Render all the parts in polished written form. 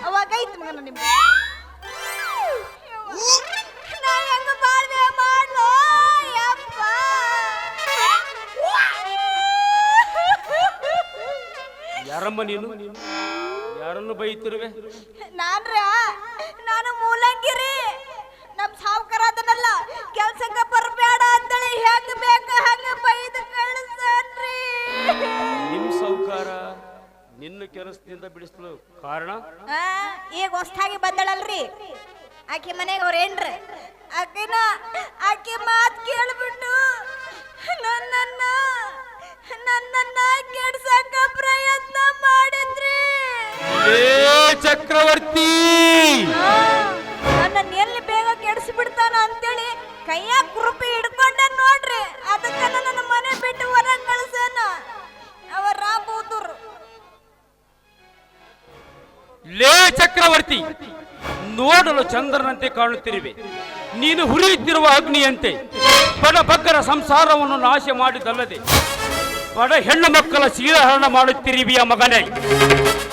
ಅವಾಗ ಐತ್ ಮಗನ ನಿಮ್ಗೆ ನಾ ಹೆಂಗ ಬಾಳ್ವೆ ಮಾಡ್ಲೋ ಯಪ್ಪ ಯಾರಮ್ಮ ನೀನು ಯಾರನ್ನು ಬೈತಿರುವೆ ನಾನು ಮೂಲಂಗಿರಿ ನಮ್ ಸಾವುಕಾರ ಅದನ್ನಲ್ಲ ಕೆಲ್ಸಕ್ಕೆ ಬರಬೇಡ ಅಂತೇಳಿ ಹೆಂಗ್ ಬೇಕ ಹಂಗ ಬೈದು ಕಳಿಸ್ತಾನ್ರಿ ನಿಮ್ ಸಾವುಕಾರ ನಿನ್ನ ಕೆಲಸದಿಂದ ಬಿಡಿಸ್ಲು ಕಾರಣ ಈಗ ಹೊಸ್ತಾಗಿ ಬಂದಳಲ್ರಿ ಆಕಿ ಮನೆಗೆ ಅವ್ರೇನ್ರಿ ಆಕಿ ಮಾತ್ ಕೇಳ್ಬಿಟ್ಟು ನನ್ನನ್ನ ಕೆಡ್ಸಕ ಪ್ರಯತ್ನ ಮಾಡಿದ್ರಿ ಚಕ್ರವರ್ತಿ ನನ್ನ ಎಲ್ಲಿ ಬೇಗ ಕೆಡಿಸಿ ಬಿಡ್ತಾನ ಅಂತೇಳಿ ಕೈಯಾಗ ಕುರುಪಿ ಹಿಡ್ಕೊಂಡೆ ನೋಡ್ರಿ ಅದಕ್ಕ ನನ್ನ ಮನೆ ಬಿಟ್ಟು ಹೊರಗೆ ಕಳ್ಸನ ಅವ ರಾಬೂತರು ಲೇ ಚಕ್ರವರ್ತಿ ನೋಡಲು ಚಂದ್ರನಂತೆ ಕಾಣುತ್ತಿರುವೆ ನೀನು ಹುರಿಯುತ್ತಿರುವ ಅಗ್ನಿಯಂತೆ ಬಡ ಬಗ್ಗರ ಸಂಸಾರವನ್ನು ನಾಶ ಮಾಡಿದಲ್ಲದೆ ಬಡ ಹೆಣ್ಣು ಮಕ್ಕಳ ಶೀಲಹರಣ ಮಾಡುತ್ತಿರುವಿಯ ಮಗನೇ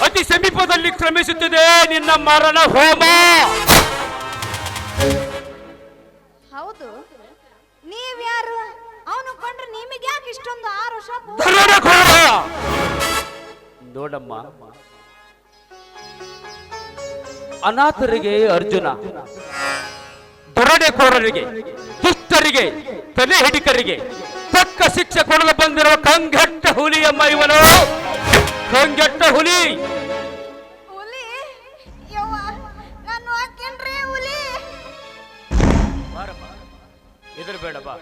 ಅತಿ ಸಮೀಪದಲ್ಲಿ ಕ್ರಮಿಸುತ್ತಿದೆ ನಿನ್ನ ಮರಣ ಹೋಮ ಹೌದು ನೀವ್ಯಾರು ಅವನು ಕೊಂಡ್ರೆ ನಿಮಗೆ ಯಾಕೆ ಇಷ್ಟೊಂದು ಆರೋಷ ನೋಡಮ್ಮ ಅನಾಥರಿಗೆ ಅರ್ಜುನ ದೊರಡೆಕೋರರಿಗೆ ದುಷ್ಟರಿಗೆ ತಲೆ ಹಿಡಿಕರಿಗೆ ತಕ್ಕ ಶಿಕ್ಷೆ ಕೊಡಲು ಬಂದಿರುವ ಕಂಗೆಟ್ಟ ಹುಲಿಯಮ್ಮ ಇವನು ಕಂಗೆಟ್ಟ ಹುಲಿ ಹೆದರಬೇಡ ಬಾ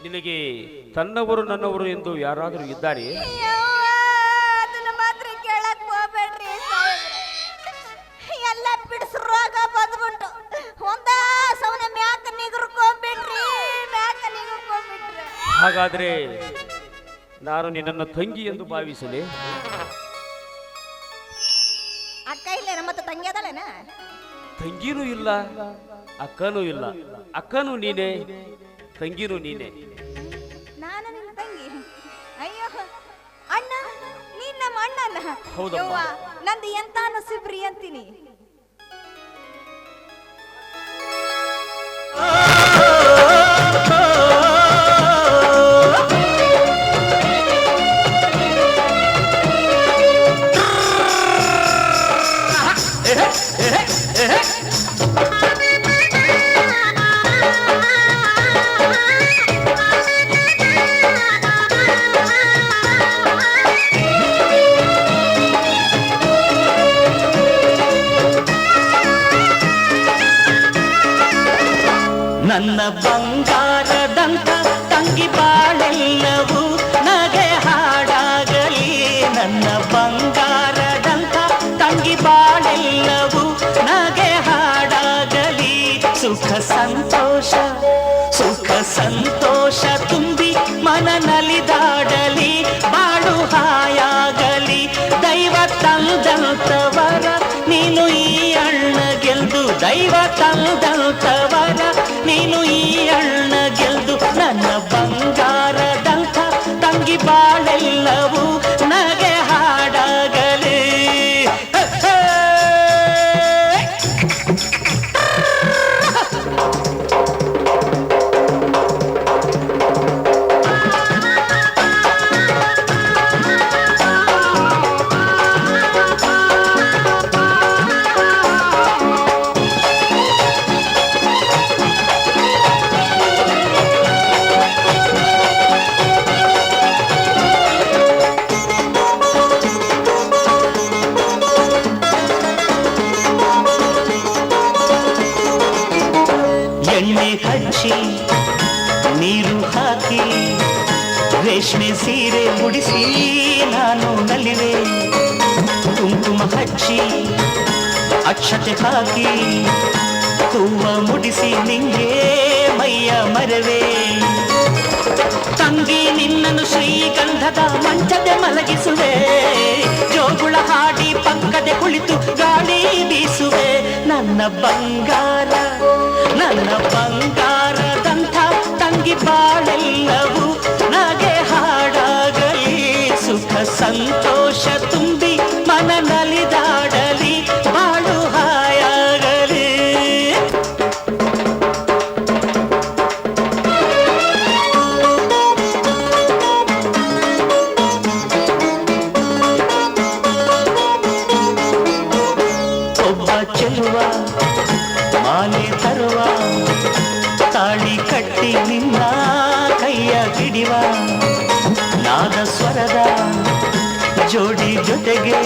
ನಿನಗೆ ತನ್ನವರು ನನ್ನವರು ಎಂದು ಯಾರಾದರೂ ಇದ್ದಾರೆ ಮಾತ್ರ ಕೇಳಕ್ ಹೋಗ್ಬೇಡ್ರಿ ಎಲ್ಲ ಬಿಡಿಸ್ರಾಗ ಬಂದ್ಬಿಟ್ಟು ಒಂದ ಸವನ ಮ್ಯಾಕ ನಿಗರ್ಕೊಂಡ್ಬಿಟ್ರಿ ಹಾಗಾದ್ರೆ ನಾನು ನಿನ್ನನ್ನು ತಂಗಿ ಎಂದು ಭಾವಿಸಲಿ ಅಕ್ಕ ಇಲ್ಲ ಮತ್ತೆ ತಂಗಿ ಅದಲೇನ ತಂಗಿನೂ ಇಲ್ಲ ಅಕ್ಕನೂ ಇಲ್ಲ ಅಕ್ಕನೂ ನೀನೆ ತಂಗಿನೂ ನೀನೆ ನಾನು ನಿನ್ನ ತಂಗಿ ಅಯ್ಯೋ ಅಣ್ಣ ನೀನ್ ನಮ್ಮ ಅಣ್ಣನ ಹೌದಮ್ಮ ನಂದು ಎಂತ ನಸೀಬ್ರಿ ಅಂತೀನಿ ನನ್ನ ಬಂಗಾರದಂತ ತಂಗಿ ಬಾಳೆಲ್ಲವೂ ನಗೆ ಹಾಡಾಗಲಿ ನನ್ನ ಬಂಗಾರದಂತ ತಂಗಿ ಬಾಳೆಲ್ಲವೂ ನಗೆ ಹಾಡಾಗಲಿ ಸುಖ ಸಂತೋಷ ತುಂಬಿ ಮನ ನಲಿದಾಡಲಿ ಬಾಳು ಹಾಯಾಗಲಿ ದೈವ ತಂದಂತವರ ನೀನು ಈ ಅಣ್ಣ ಗೆಲ್ದು ದೈವ ತಂದಂತವರ ನೀನು ಈ ಅಣ್ಣ ಗೆಲ್ದು ನನ್ನ ಬಂಗಾರದಂಥ ತಂಗಿ ಬಾಳೆಲ್ಲವೂ ನಗೆ ಹಾಡಾಗಲಿ ಎಣ್ಣೆ ಹಚ್ಚಿ ನೀರು ಹಾಕಿ ರೇಷ್ಮೆ ಸೀರೆ ಉಡಿಸಿ ನಾನು ನಲಿವೆ ಕುಂಕುಮ ಹಚ್ಚಿ ಅಕ್ಷತೆ ಹಾಕಿ ಹೂವ ಮುಡಿಸಿ ನಿಂಗೆ ಮೈಯ ಮರವೆ ತಂಗಿ ನಿನ್ನನ್ನು ಶ್ರೀಗಂಧದ ಮಂಚದೆ ಮಲಗಿಸುವೆ ಜೋಗುಳ ಹಾಡಿ ಪಕ್ಕದೆ ಕುಳಿತು ಗಾಳಿ ಬೀಸುವೆ ನನ್ನ ಬಂಗಾರದಂಥ ತಂಗಿ ಬಾಳೆಲ್ಲವೂ ನಗೆ ಹಾಡಾಗಲಿ ಸುಖ ಸಂತೋಷ ತುಂಬಿ ಮನ ನಲಿದಾಡ ಕಟ್ಟುವ ಮಾಲೆ ತರುವ ತಾಳಿ ಕಟ್ಟಿ ನಿನ್ನ ಕೈಯ ಹಿಡಿವ ನಾದ ಸ್ವರದ ಜೋಡಿ ಜೊತೆಗೆ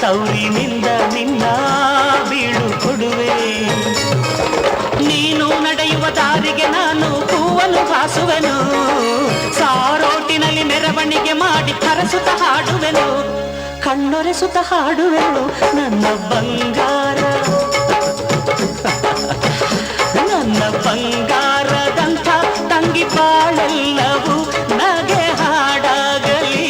ತೌರಿನಿಂದ ನಿನ್ನ ಬೀಳು ಕೊಡುವೆ ನೀನು ನಡೆಯುವ ದಾರಿಗೆ ನಾನು ಹೂವನ್ನು ಹಾಸುವೆನು ಸಾರೋಟಿನಲ್ಲಿ ಮೆರವಣಿಗೆ ಮಾಡಿ ಹರಸುತ್ತ ಹಾಡುವೆನು ಕಣ್ಣೊರೆಸುತ್ತ ಹಾಡುವೆನು ನನ್ನ ಬಂಗಾರ ನನ್ನ ಬಂಗಾರದಂಥ ತಂಗಿ ಬಾಳೆಲ್ಲವೂ ನಗೆ ಹಾಡಾಗಲಿ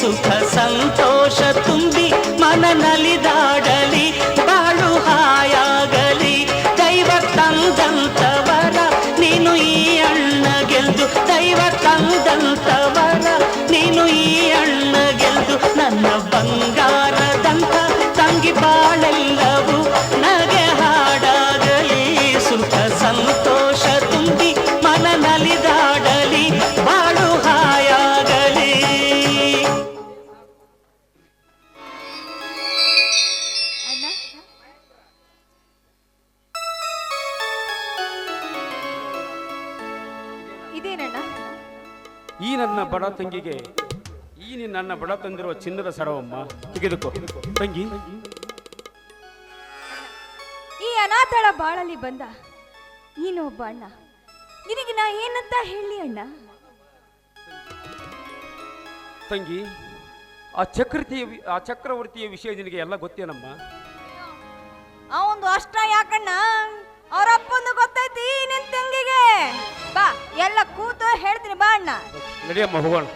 ಸುಖ ಸಂತೋಷ ತುಂಬಿ ಮನ ನಲಿದಾಡಲಿ ಬಾಳು ಹಾಯಾಗಲಿ ದೈವ ತಂದಂತವರ ನೀನು ಈ ಅಣ್ಣ ಗೆಲ್ದು ದೈವ ತಂದಂತವರ ನೀನು ಈ ಅಣ್ಣ ಗೆಲ್ದು ನನ್ನ ಬಂಗಾರದಂಥ ತಂಗಿ ಬಾಳೆಲ್ಲವೂ ನಗೆ ಹಾಡಾಗಲಿ ಸುಖ ಸಂತೋಷ ತುಂಬಿ ಮನ ನಲಿದಾಡಲಿ ಬಾಳು ಹಾಯಾಗಲಿ ಅಣ್ಣ ಇದೇನಣ್ಣ ಈ ನನ್ನ ಬಡ ತಂಗಿಗೆ ನನ್ನ ಬಡ ತಂದಿರುವ ಚಿನ್ನದ ಸರವಮ್ಮ ತೆಗೆದುಕೋ ತಂಗಿ. ಈ ಅನಾಥಳ ಬಾಳಲ್ಲಿ ಬಂದ ನೀನು ಒಬ್ಬ ಅಣ್ಣ, ನಿನಗೆ ನಾ ಏನಂತ ಹೇಳಿ ಅಣ್ಣ? ತಂಗಿ, ಆ ಚಕ್ರವರ್ತಿಯ ವಿಷಯ ನಿನಗೆ ಎಲ್ಲ ಗೊತ್ತೇನಮ್ಮ? ಅವಂದು ಅಷ್ಟ ಯಾಕಣ್ಣ, ಅವರಪ್ಪಂದು ಗೊತ್ತೈತಿ ನಿನ್ ತಂಗಿಗೆ. ಬಾ ಎಲ್ಲ ಕೂತು ಹೇಳ್ತೀನಿ ಬಾ ಅಣ್ಣ. ನಡಿಯಮ್ಮ ಹೋಗೋಣ.